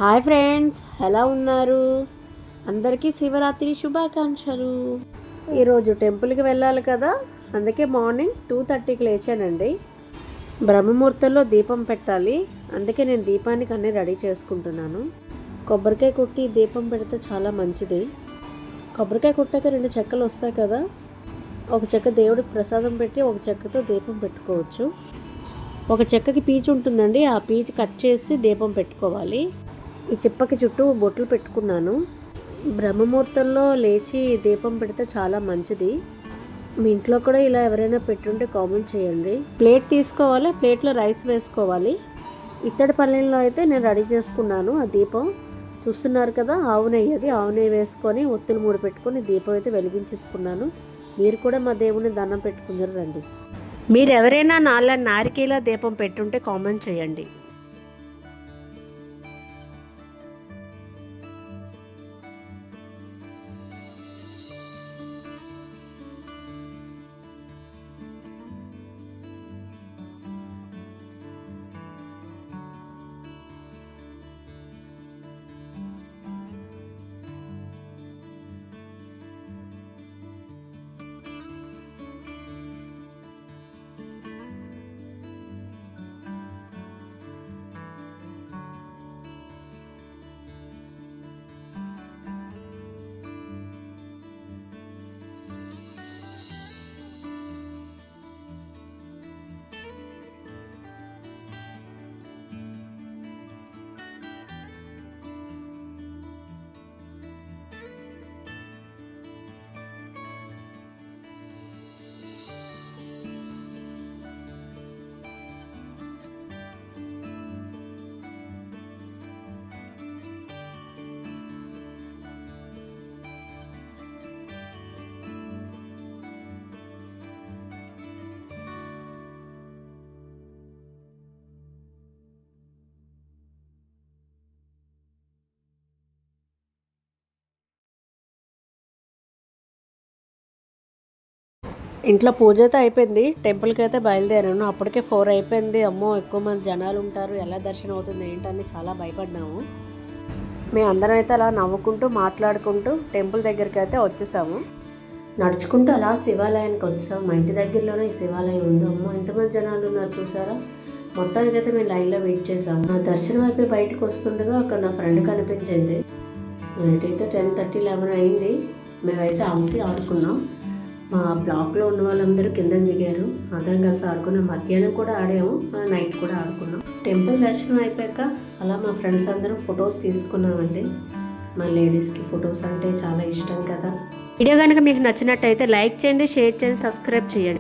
Hi friends, ఎలా ఉన్నారు? అందరికీ శివరాత్రి శుభాకాంక్షలు. ఈరోజు టెంపుల్కి వెళ్ళాలి కదా, అందుకే మార్నింగ్ 2:30కి లేచానండి. బ్రహ్మముహూర్తంలో దీపం పెట్టాలి, అందుకే నేను దీపానికి అన్నీ రెడీ చేసుకుంటున్నాను. కొబ్బరికాయ కొట్టి దీపం పెడితే చాలా మంచిది. కొబ్బరికాయ కొట్టాక 2 చెక్కలు వస్తాయి కదా, ఒక చెక్క దేవుడికి ప్రసాదం పెట్టి ఒక చెక్కతో దీపం పెట్టుకోవచ్చు. ఒక చెక్కకి పీచు ఉంటుందండి, ఆ పీచు కట్ చేసి దీపం పెట్టుకోవాలి. ఈ చిప్పకి చుట్టూ బొట్లు పెట్టుకున్నాను. బ్రహ్మముహూర్తంలో లేచి దీపం పెడితే చాలా మంచిది. మీ ఇంట్లో కూడా ఇలా ఎవరైనా పెట్టుంటే కామెంట్ చేయండి. ప్లేట్ తీసుకోవాలి, ప్లేట్లో రైస్ వేసుకోవాలి. ఇత్తడి పల్లెల్లో అయితే నేను రెడీ చేసుకున్నాను. ఆ దీపం చూస్తున్నారు కదా, ఆవు నెయ్యి వేసుకొని ఒత్తులు 3 పెట్టుకొని దీపం అయితే వెలిగించేసుకున్నాను. మీరు కూడా మా దేవుని దండం పెట్టుకున్నారు రండి. మీరు ఎవరైనా నారికేల దీపం పెట్టుంటే కామెంట్ చేయండి. ఇంట్లో పూజ అయితే అయిపోయింది, టెంపుల్కి అయితే బయలుదేరాను. అప్పటికే 4 అయిపోయింది. అమ్మో, ఎక్కువ మంది జనాలు ఉంటారు, ఎలా దర్శనం అవుతుంది ఏంటని చాలా భయపడ్డాము. మేము అందరం అయితే అలా నవ్వుకుంటూ మాట్లాడుకుంటూ టెంపుల్ దగ్గరికి అయితే వచ్చేసాము. నడుచుకుంటూ అలా శివాలయానికి వచ్చాము. మా ఇంటి దగ్గరలోనే ఈ శివాలయం ఉంది. అమ్మో, ఎంతమంది జనాలు ఉన్నారు చూసారా. మొత్తానికైతే మేము లైన్లో వెయిట్ చేసాము. నా దర్శనం అయిపోయి బయటకు వస్తుండగా అక్కడ నా ఫ్రెండ్ కనిపించింది. నైట్ 10:30, 11 అయింది. మేమైతే ఆడుకున్నాం. మా బ్లాక్లో ఉన్న వాళ్ళందరూ కింద దిగారు, అందరం కలిసి ఆడుకున్నాం. మధ్యాహ్నం కూడా ఆడాము, నైట్ కూడా ఆడుకున్నాం. టెంపుల్ దర్శనం అయిపోయాక అలా మా ఫ్రెండ్స్ అందరం ఫొటోస్ తీసుకున్నామండి. మా లేడీస్కి ఫొటోస్ అంటే చాలా ఇష్టం కదా. వీడియో కనుక మీకు నచ్చినట్టయితే లైక్ చేయండి, షేర్ చేయండి, సబ్స్క్రైబ్ చేయండి.